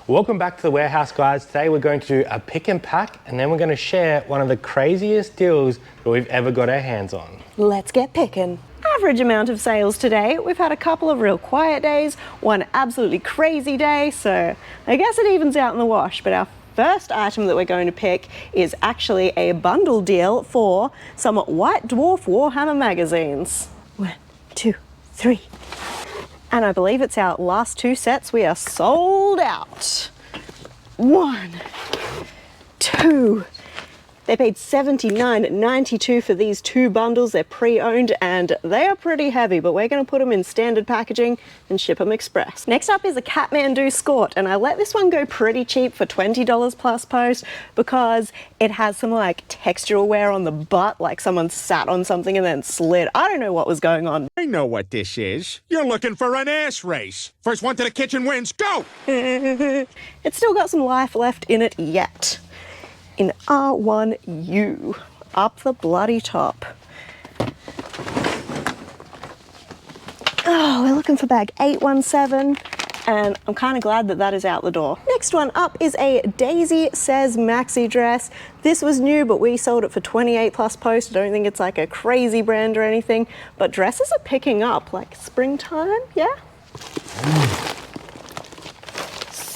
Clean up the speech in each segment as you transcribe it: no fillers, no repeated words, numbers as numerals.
Welcome back to the warehouse, guys. Today we're going to do a pick and pack, and then we're going to share one of the craziest deals that we've ever got our hands on. Let's get picking. Average amount of sales today. We've had a couple of real quiet days, one absolutely crazy day, so I guess it evens out in the wash. But our first item that we're going to pick is actually a bundle deal for some White Dwarf Warhammer magazines. 1, 2, 3. And I believe it's our last 2 sets. We are sold out. 1, 2. They paid $79.92 for these 2 bundles. They're pre-owned and they are pretty heavy, but we're going to put them in standard packaging and ship them express. Next up is a Kathmandu Skort, and I let this one go pretty cheap for $20 plus post because it has some like textural wear on the butt, like someone sat on something and then slid. I don't know what was going on. I know what this is. You're looking for an ass race. First one to the kitchen wins. Go! It's still got some life left in it yet. In R1U, up the bloody top. Oh, we're looking for bag 817, and I'm kind of glad that that is out the door. Next one up is a Daisy Says maxi dress. This was new, but we sold it for 28 plus post. I don't think it's like a crazy brand or anything, but dresses are picking up, like springtime, yeah?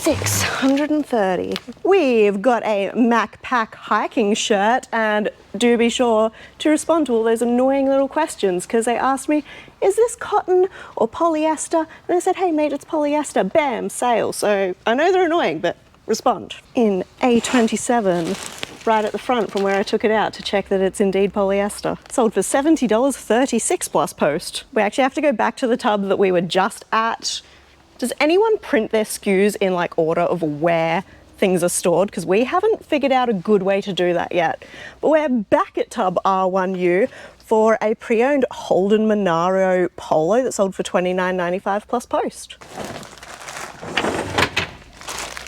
630. We've got a MacPack hiking shirt, and do be sure to respond to all those annoying little questions, because they asked me, is this cotton or polyester? And I said, hey mate, it's polyester. Bam, sale. So I know they're annoying, but respond. In A27, right at the front from where I took it out to check that it's indeed polyester. Sold for $70, 36 plus post. We actually have to go back to the tub that we were just at. Does anyone print their SKUs in like order of where things are stored? Because we haven't figured out a good way to do that yet. But we're back at tub R1U for a pre-owned Holden Monaro polo that sold for $29.95 plus post.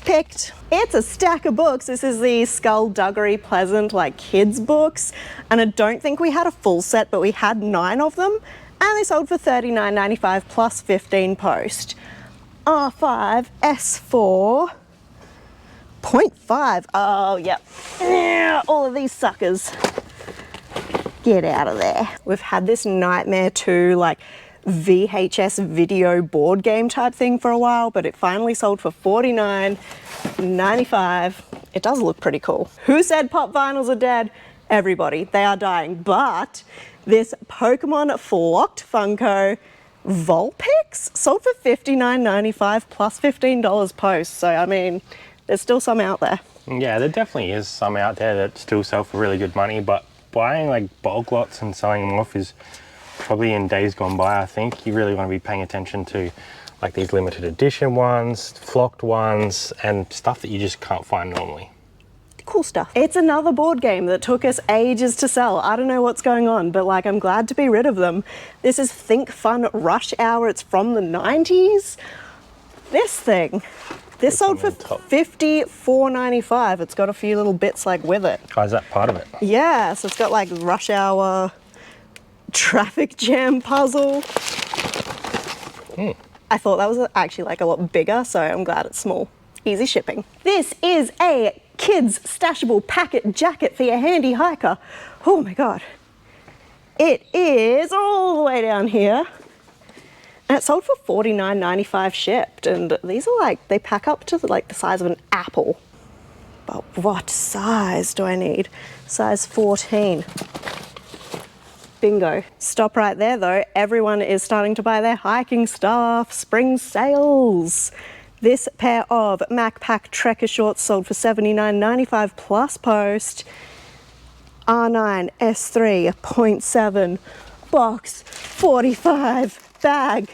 Picked. It's a stack of books. This is the Skullduggery Pleasant like kids books, and I don't think we had a full set, but we had 9 of them, and they sold for $39.95 plus 15 post. R5 S4 0.5. Oh, yep. Yeah, all of these suckers. Get out of there. We've had this Nightmare 2 like VHS video board game type thing for a while, but it finally sold for $49.95. It does look pretty cool. Who said pop vinyls are dead? Everybody. They are dying. But this Pokemon Flocked Funko Vulpix sold for $59.95 plus $15 post. So I mean, there's still some out there. Yeah, there definitely is some out there that still sell for really good money, but buying like bulk lots and selling them off is probably in days gone by. I think you really want to be paying attention to like these limited edition ones, flocked ones, and stuff that you just can't find normally. Cool stuff. It's another board game that took us ages to sell. I don't know what's going on, but like I'm glad to be rid of them. This is Think Fun Rush Hour. It's from the 90s. This thing, this sold for $54.95. It's got a few little bits like with it. Oh, is that part of it? Yeah, so it's got like rush hour, traffic jam puzzle. I thought that was actually like a lot bigger, so I'm glad it's small. Easy shipping. This is a kids stashable packet jacket for your handy hiker. Oh my God. It is all the way down here. And it sold for $49.95 shipped. And these are like, they pack up to like the size of an apple. But what size do I need? Size 14. Bingo. Stop right there though. Everyone is starting to buy their hiking stuff. Spring sales. This pair of MacPack Trekker shorts sold for $79.95 plus post. R9 S3 0.7 box 45 bag.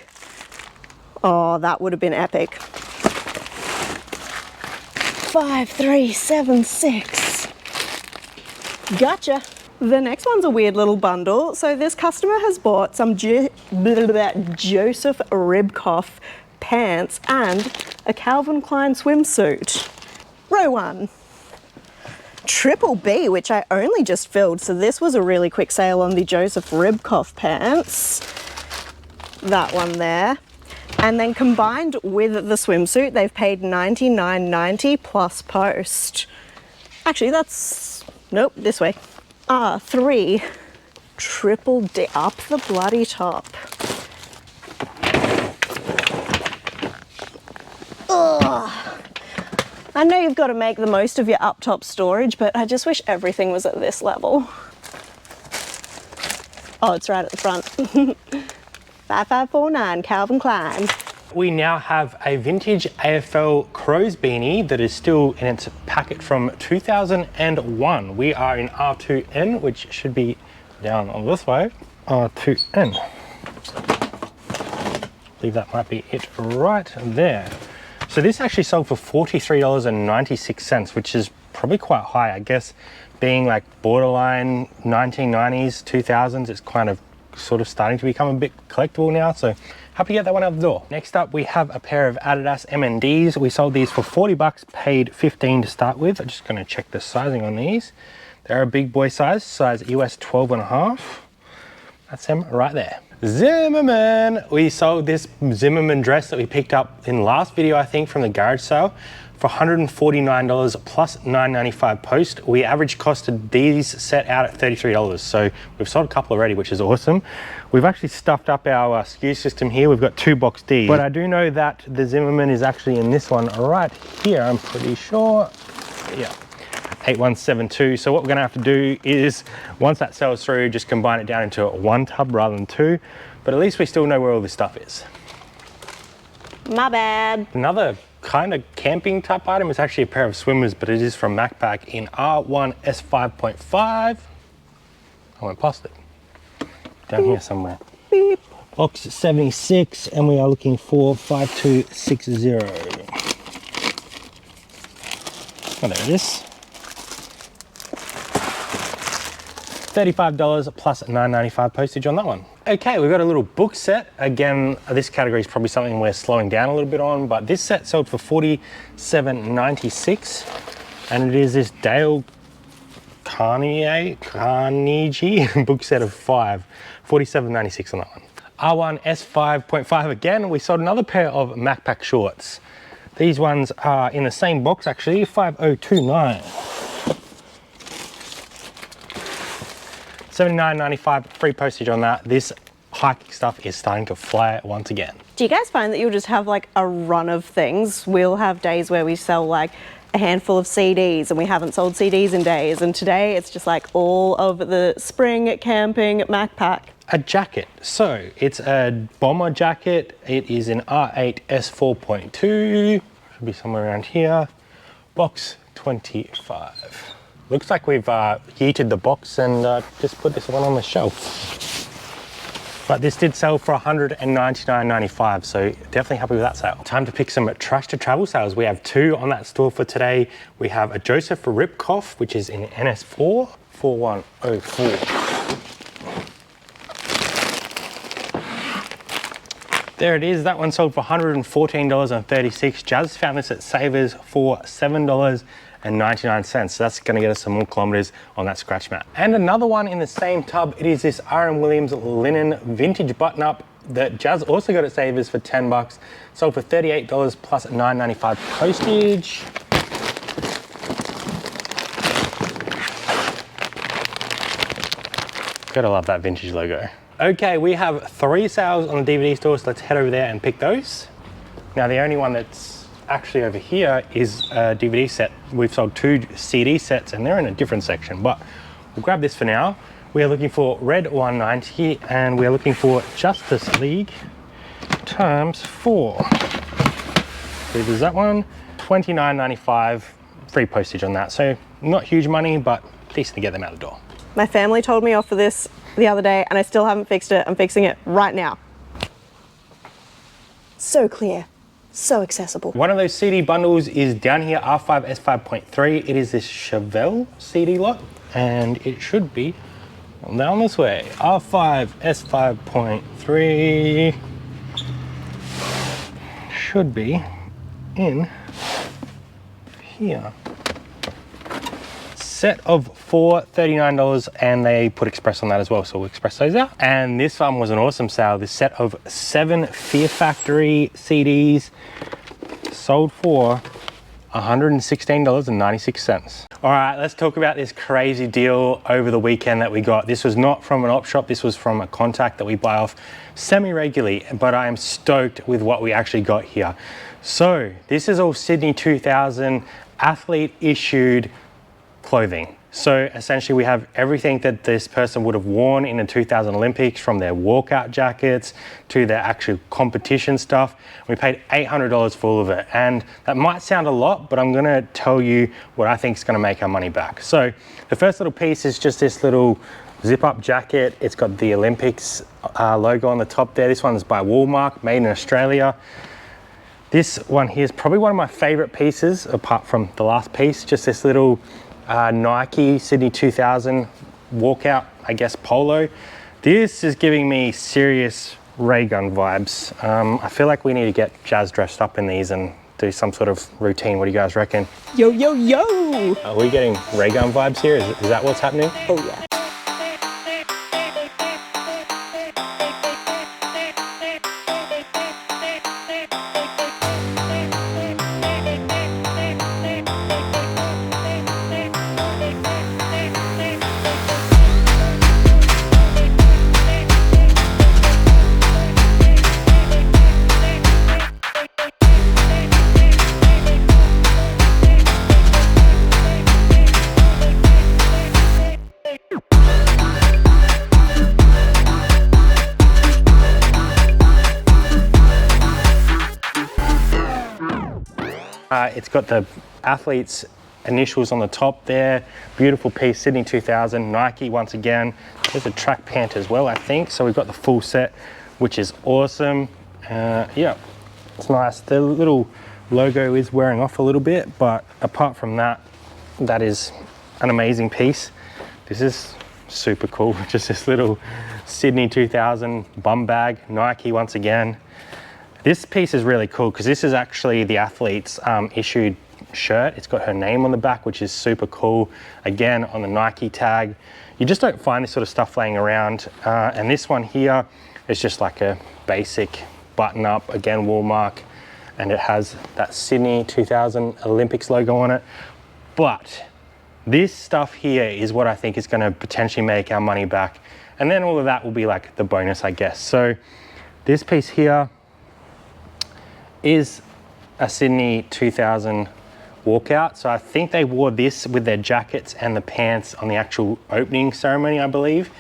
Oh, that would have been epic. 5376. Gotcha. The next one's a weird little bundle. So this customer has bought some Joseph Ribkoff pants and a Calvin Klein swimsuit. Row 1. Triple B, which I only just filled, so this was a really quick sale on the Joseph Ribkoff pants. That one there. And then combined with the swimsuit, they've paid $99.90 plus post. Actually, that's, nope, this way. R3, triple D, up the bloody top. Ugh. I know you've got to make the most of your up top storage, but I just wish everything was at this level. Oh, it's right at the front. 5549 Calvin Klein. We now have a vintage AFL Crows beanie that is still in its packet from 2001. We are in R2N, which should be down on this way. R2N. I believe that might be it right there. So this actually sold for $43.96, which is probably quite high. I guess being like borderline 1990s, 2000s, it's kind of sort of starting to become a bit collectible now. So happy to get that one out the door. Next up, we have a pair of Adidas MNDs. We sold these for 40 bucks, paid 15 to start with. I'm just gonna check the sizing on these. They're a big boy size US 12.5. That's them right there. Zimmerman. We sold this Zimmerman dress that we picked up in the last video, I think, from the garage sale for $149 plus $9.95 post. We average costed these set out at $33. So we've sold a couple already, which is awesome. We've actually stuffed up our SKU system here. We've got 2 box Ds, but I do know that the Zimmerman is actually in this one right here, I'm pretty sure. Yeah. 8172. So what we're gonna have to do is, once that sells through, just combine it down into 1 tub rather than 2, but at least we still know where all this stuff is. My bad. Another kind of camping type item is actually a pair of swimmers, but it is from MacPack in R1 S5.5. I went past it. Down here somewhere. Beep. Box 76, and we are looking for 5260. Oh, there it is. $35 plus $9.95 postage on that one. Okay, we've got a little book set. Again, this category is probably something we're slowing down a little bit on, but this set sold for $47.96, and it is this Dale Carnegie book set of 5, $47.96 on that one. R1 S5.5 again. We sold another pair of MacPack shorts. These ones are in the same box actually, 5029. $79.95 free postage on that. This hiking stuff is starting to fly once again. Do you guys find that you'll just have like a run of things? We'll have days where we sell like a handful of CDs and we haven't sold CDs in days, and today it's just like all over the spring camping MacPack. A jacket. So it's a bomber jacket. It is an R8 S4.2. Should be somewhere around here. Box 25. Looks like we've heated the box and just put this one on the shelf. But this did sell for $199.95, so definitely happy with that sale. Time to pick some trash to travel sales. We have 2 on that store for today. We have a Joseph Ripkoff, which is in NS4, 4104. There it is, that one sold for $114.36. Jazz found this at Savers for $7.99, so that's going to get us some more kilometers on that scratch mat. And another one in the same tub, it is this R.M. Williams linen vintage button-up that Jazz also got at Savers for 10 bucks, sold for $38 plus $9.95 postage. Gotta love that vintage logo. Okay, we have 3 sales on the DVD store, so let's head over there and pick those. Now the only one that's actually over here is a DVD set. We've sold 2 CD sets and they're in a different section, but we'll grab this for now. We are looking for Red 190 and we are looking for Justice League ×4. So there's that one, $29.95 free postage on that. So not huge money, but decent to get them out the door. My family told me off for this the other day and I still haven't fixed it. I'm fixing it right now. So clear, so accessible. One of those CD bundles is down here, R5 S5.3. It is this Chevelle CD lot and it should be down this way. R5 S5.3 should be in here. set of 4 $39, and they put express on that as well, so we'll express those out. And this one was an awesome sale. This set of 7 Fear Factory CDs sold for $116.96. All right, let's talk about this crazy deal over the weekend that we got. This was not from an op shop, this was from a contact that we buy off semi-regularly, but I am stoked with what we actually got here. So this is all Sydney 2000 athlete issued clothing. So essentially we have everything that this person would have worn in the 2000 Olympics, from their walkout jackets to their actual competition stuff. We paid $800 for all of it. And that might sound a lot, but I'm gonna tell you what I think is gonna make our money back. So the first little piece is just this little zip up jacket. It's got the Olympics logo on the top there. This one's by Walmart, made in Australia. This one here is probably one of my favorite pieces, apart from the last piece, just this little Nike Sydney 2000 walkout, I guess, polo. This is giving me serious ray gun vibes. I feel like we need to get Jazz dressed up in these and do some sort of routine. What do you guys reckon? Yo, yo, yo! Are we getting ray gun vibes here? Is that what's happening? Oh yeah. It's got the athlete's initials on the top there. Beautiful piece, Sydney 2000, Nike once again. There's a track pant as well, I think. So we've got the full set, which is awesome. Yeah, it's nice. The little logo is wearing off a little bit, but apart from that, that is an amazing piece. This is super cool. Just this little Sydney 2000 bum bag, Nike once again. This piece is really cool because this is actually the athlete's issued shirt. It's got her name on the back, which is super cool. Again, on the Nike tag. You just don't find this sort of stuff laying around. And this one here is just like a basic button up, again, Walmart, and it has that Sydney 2000 Olympics logo on it. But this stuff here is what I think is gonna potentially make our money back. And then all of that will be like the bonus, I guess. So this piece here is a Sydney 2000 walkout. So I think they wore this with their jackets and the pants on the actual opening ceremony, I believe.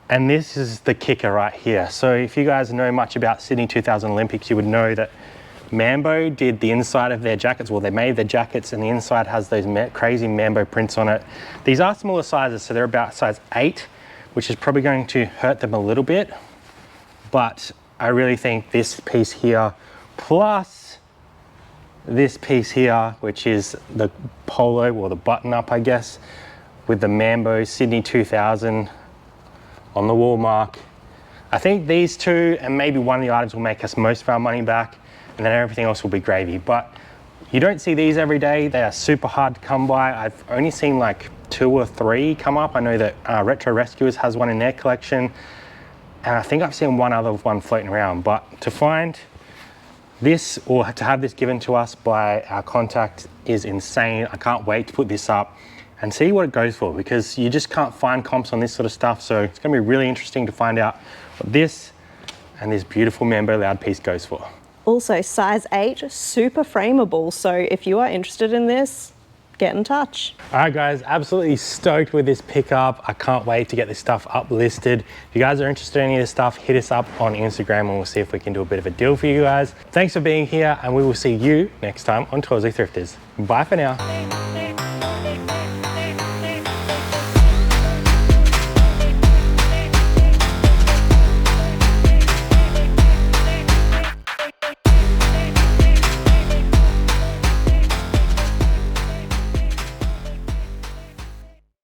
And this is the kicker right here. So if you guys know much about Sydney 2000 Olympics, you would know that Mambo did the inside of their jackets. Well, they made their jackets and the inside has those crazy Mambo prints on it. These are smaller sizes, so they're about size 8, which is probably going to hurt them a little bit. But I really think this piece here, plus this piece here, which is the polo or the button up, I guess, with the Mambo Sydney 2000 on the wall mark. I think these two and maybe one of the items will make us most of our money back, and then everything else will be gravy. But you don't see these every day. They are super hard to come by. I've only seen like 2 or 3 come up. I know that Retro Rescuers has one in their collection. And I think I've seen one other one floating around, but to find this or to have this given to us by our contact is insane. I can't wait to put this up and see what it goes for, because you just can't find comps on this sort of stuff. So it's gonna be really interesting to find out what this and this beautiful Mambo Loud piece goes for. Also size 8, super frameable. So if you are interested in this, get in touch. All right guys, absolutely stoked with this pickup. I can't wait to get this stuff up listed. If you guys are interested in any of this stuff, hit us up on Instagram and we'll see if we can do a bit of a deal for you guys. Thanks for being here, and we will see you next time on Toolsy Thrifters. Bye for now.